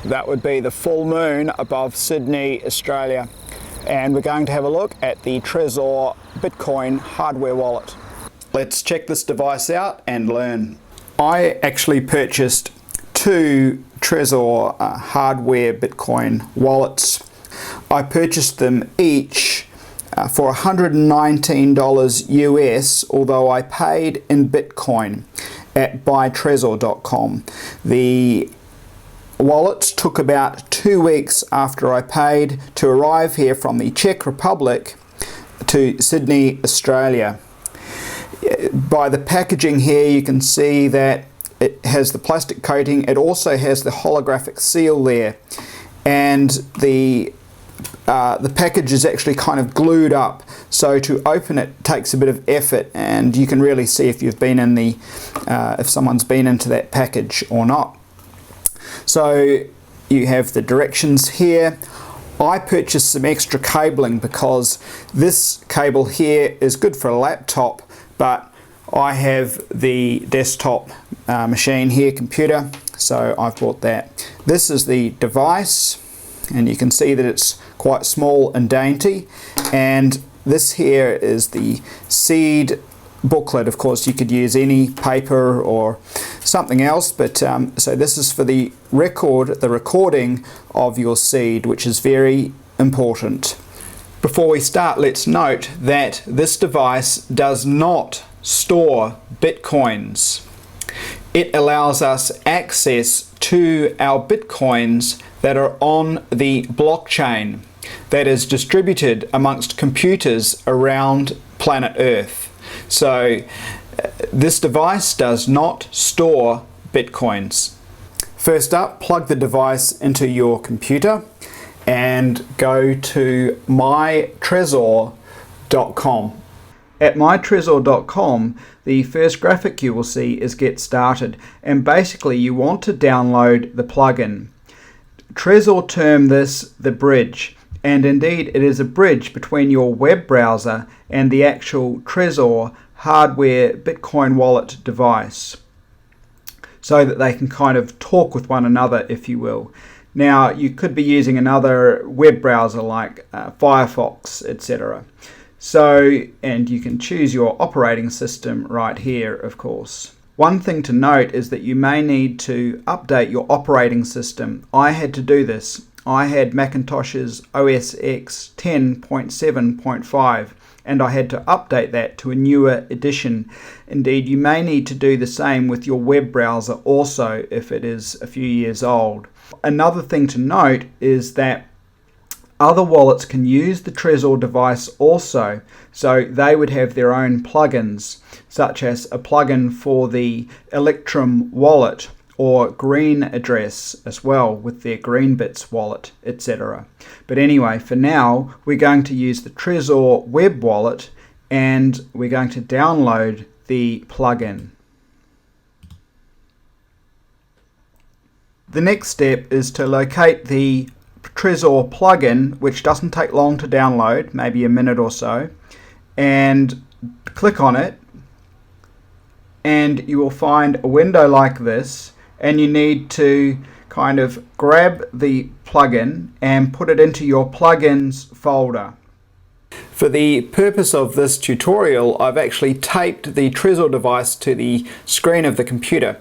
That would be the full moon above Sydney, Australia. And we're going to have a look at the Trezor Bitcoin hardware wallet. Let's check this device out and learn. I actually purchased two Trezor hardware Bitcoin wallets. I purchased them each for $119 US, although I paid in Bitcoin at buytrezor.com. The wallets took about 2 weeks after I paid to arrive here from the Czech Republic to Sydney, Australia. By the packaging here, you can see that it has the plastic coating. It also has the holographic seal there, and the package is actually kind of glued up, so to open it takes a bit of effort, and you can really see if you've been in the if someone's been into that package or not. So you have the directions here. I purchased some extra cabling because this cable here is good for a laptop, but I have the desktop machine here, computer, so I've bought that. This is the device, and you can see that it's quite small and dainty, and this here is the seed booklet. Of course, you could use any paper or something else, but so this is for the recording of your seed, which is very important. Before we start, let's note that this device does not store Bitcoins. It allows us access to our Bitcoins that are on the blockchain that is distributed amongst computers around planet Earth. So this device does not store Bitcoins. First up, plug the device into your computer and go to mytrezor.com. At mytrezor.com, the first graphic you will see is Get Started, and basically you want to download the plugin. Trezor term this the bridge, and indeed it is a bridge between your web browser and the actual Trezor hardware Bitcoin wallet device, so that they can kind of talk with one another, if you will. Now, you could be using another web browser like Firefox, etc. So, and you can choose your operating system right here, of course. One thing to note is that you may need to update your operating system. I had to do this. I had Macintosh's OS X 10.7.5, and I had to update that to a newer edition. Indeed, you may need to do the same with your web browser also if it is a few years old. Another thing to note is that other wallets can use the Trezor device also, so they would have their own plugins, such as a plugin for the Electrum wallet or Green Address as well with their Greenbits wallet, etc. But anyway, for now, we're going to use the Trezor web wallet, and we're going to download the plugin. The next step is to locate the Trezor plugin, which doesn't take long to download, maybe a minute or so, and click on it, and you will find a window like this, and you need to kind of grab the plugin and put it into your plugins folder. For the purpose of this tutorial, I've actually taped the Trezor device to the screen of the computer.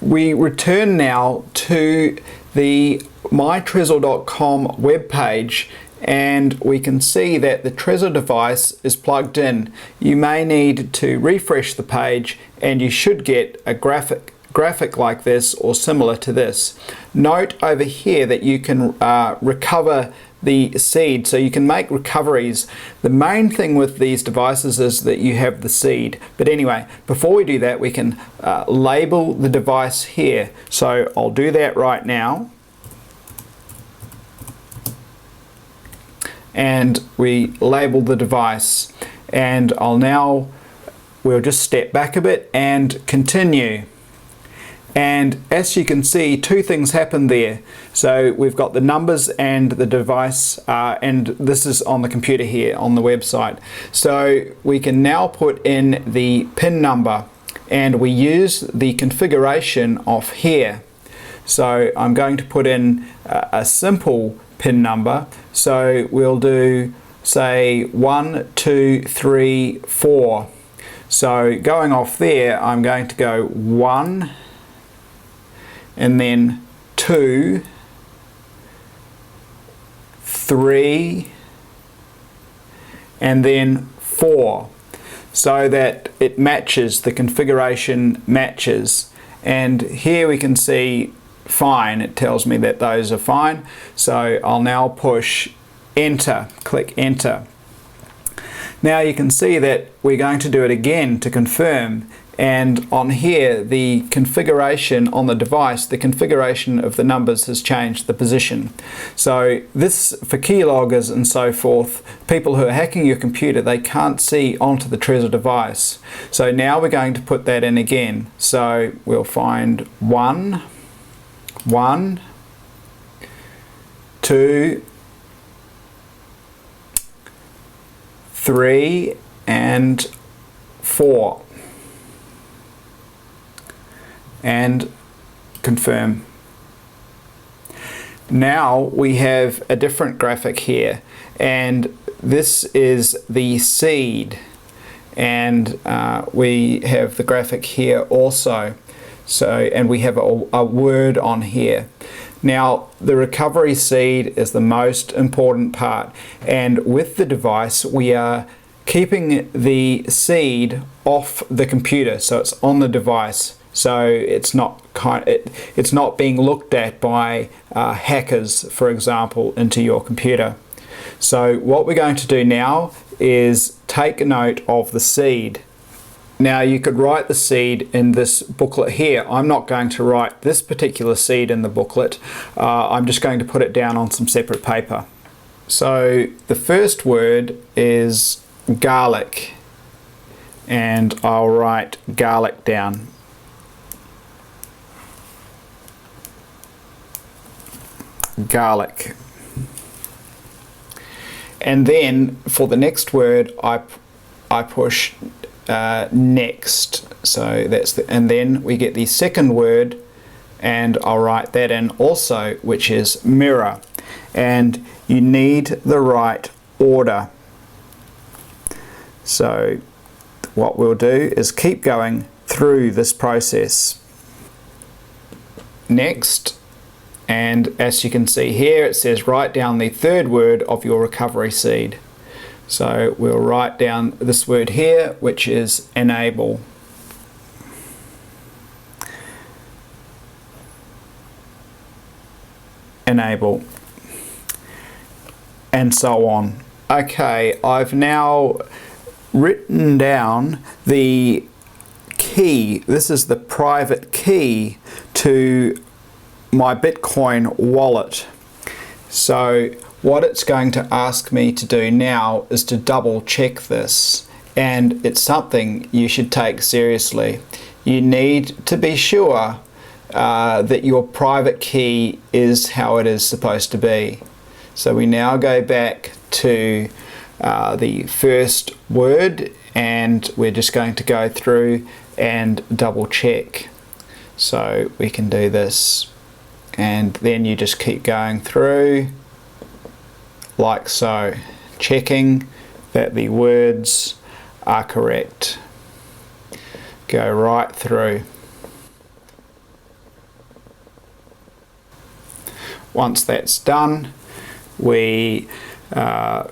We return now to the mytrezor.com webpage, and we can see that the Trezor device is plugged in. You may need to refresh the page, and you should get a graphic like this or similar to this. Note over here that you can recover the seed, so you can make recoveries. The main thing with these devices is that you have the seed. But anyway, before we do that, we can label the device here. So I'll do that right now. And we label the device, and we'll just step back a bit and continue. And as you can see, two things happen there. So we've got the numbers and the device, and this is on the computer here on the website. So we can now put in the PIN number, and we use the configuration off here. So I'm going to put in a simple PIN number. So we'll do, say, 1, 2, 3, 4. So going off there, I'm going to go 1, and then 2, 3, and then 4, so that it matches, the configuration matches. And here we can see fine, it tells me that those are fine. So I'll now push enter, click enter. Now you can see that we're going to do it again to confirm, and on here the configuration on the device, the configuration of the numbers has changed the position. So this, for keyloggers and so forth, people who are hacking your computer, they can't see onto the Trezor device. So now we're going to put that in again. So we'll find 1, 1, 2, 3, and 4, and confirm. Now we have a different graphic here, and this is the seed, and we have the graphic here also. So, and we have a word on here. Now the recovery seed is the most important part, and with the device we are keeping the seed off the computer, so it's on the device, so it's not being looked at by hackers, for example, into your computer. So what we're going to do now is take note of the seed. Now you could write the seed in this booklet here. I'm not going to write this particular seed in the booklet. I'm just going to put it down on some separate paper. So the first word is garlic, and I'll write garlic down. Garlic. And then for the next word I push next, so that's the, and then we get the second word, and I'll write that in also, which is mirror, and you need the right order. So what we'll do is keep going through this process. Next, and as you can see here, it says write down the third word of your recovery seed. So we'll write down this word here, which is enable. Enable. And so on. Okay, I've now written down the key. This is the private key to my Bitcoin wallet. So what it's going to ask me to do now is to double check this, and it's something you should take seriously. You need to be sure that your private key is how it is supposed to be. So we now go back to the first word, and we're just going to go through and double check. So we can do this, and then you just keep going through like so, checking that the words are correct. Go right through. Once that's done, we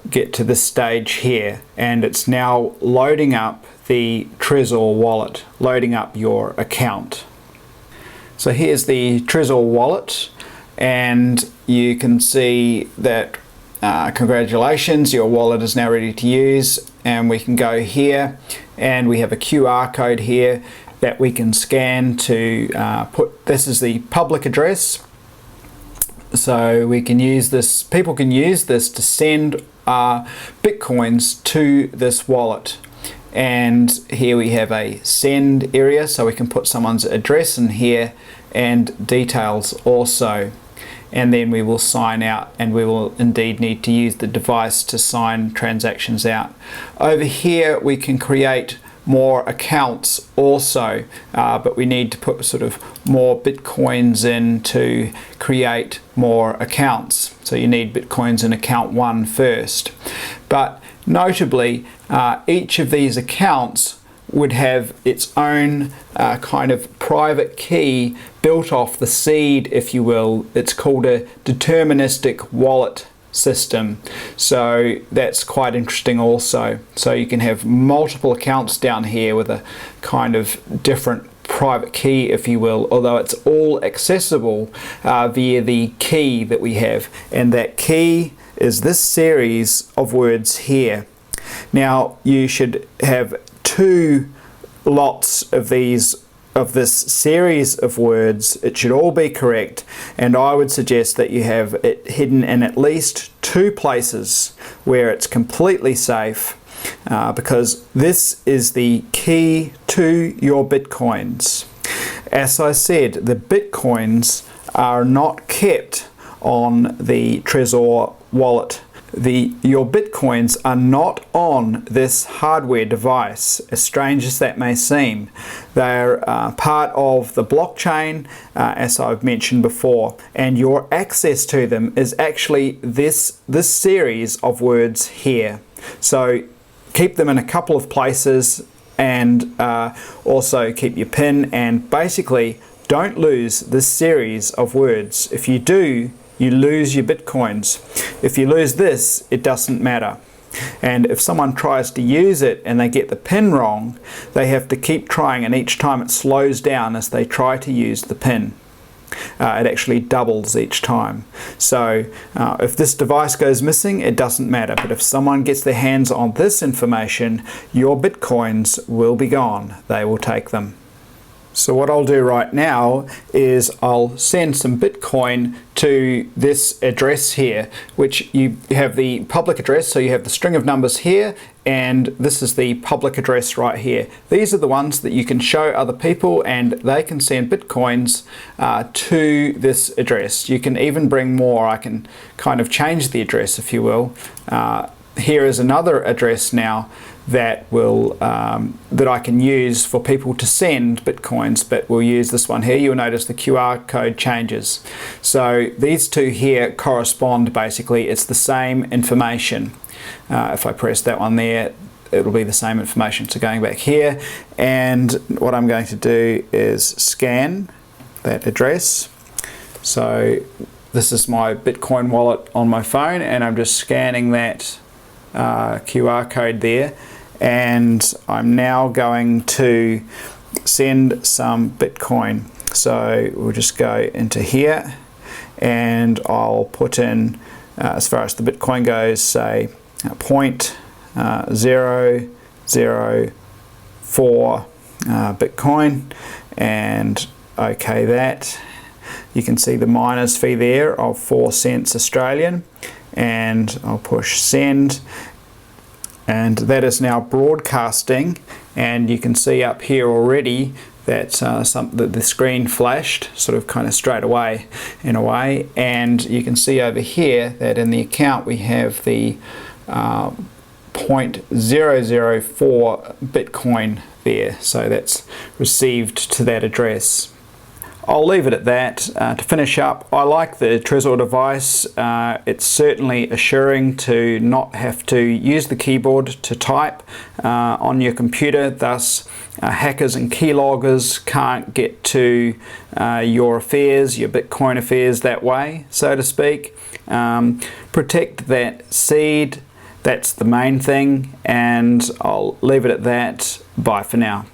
get to this stage here, and it's now loading up the Trezor wallet, loading up your account. So here's the Trezor wallet, and you can see that congratulations, your wallet is now ready to use, and we can go here and we have a QR code here that we can scan to put, this is the public address, so we can use this, people can use this to send Bitcoins to this wallet. And here we have a send area, so we can put someone's address in here and details also. And then we will sign out, and we will indeed need to use the device to sign transactions out. Over here we can create more accounts also, but we need to put sort of more Bitcoins in to create more accounts. So you need Bitcoins in account 1 first. But notably, each of these accounts would have its own kind of private key built off the seed, if you will. It's called a deterministic wallet system. So that's quite interesting also. So you can have multiple accounts down here with a kind of different private key, if you will, although it's all accessible via the key that we have. And that key is this series of words here. Now you should have 2 lots of this series of words. It should all be correct, and I would suggest that you have it hidden in at least 2 places where it's completely safe, because this is the key to your Bitcoins. As I said, the Bitcoins are not kept on the Trezor wallet. Your Bitcoins are not on this hardware device, as strange as that may seem. They're part of the blockchain, as I've mentioned before, and your access to them is actually this series of words here. So keep them in a couple of places, and also keep your PIN, and basically don't lose this series of words. If you do, you lose your Bitcoins. If you lose this, it doesn't matter. And if someone tries to use it and they get the PIN wrong, they have to keep trying, and each time it slows down as they try to use the PIN. It actually doubles each time. So if this device goes missing, it doesn't matter. But if someone gets their hands on this information, your Bitcoins will be gone. They will take them. So what I'll do right now is I'll send some Bitcoin to this address here, which you have the public address, so you have the string of numbers here, and this is the public address right here. These are the ones that you can show other people, and they can send Bitcoins to this address. You can even bring more. I can kind of change the address, if you will. Here is another address now that will that I can use for people to send Bitcoins, but we'll use this one here. You'll notice the QR code changes. So these two here correspond basically. It's the same information. If I press that one there, it'll be the same information. So going back here, and what I'm going to do is scan that address. So this is my Bitcoin wallet on my phone, and I'm just scanning that QR code there, and I'm now going to send some Bitcoin. So we'll just go into here, and I'll put in as far as the Bitcoin goes, say 0.004 Bitcoin, and okay that. You can see the miner's fee there of 4 cents Australian, and I'll push send, and that is now broadcasting, and you can see up here already that the screen flashed sort of kind of straight away in a way, and you can see over here that in the account we have the 0.004 Bitcoin there, so that's received to that address. I'll leave it at that. To finish up, I like the Trezor device. It's certainly assuring to not have to use the keyboard to type on your computer, thus hackers and keyloggers can't get to your affairs, your Bitcoin affairs that way, so to speak. Protect that seed, that's the main thing, and I'll leave it at that. Bye for now.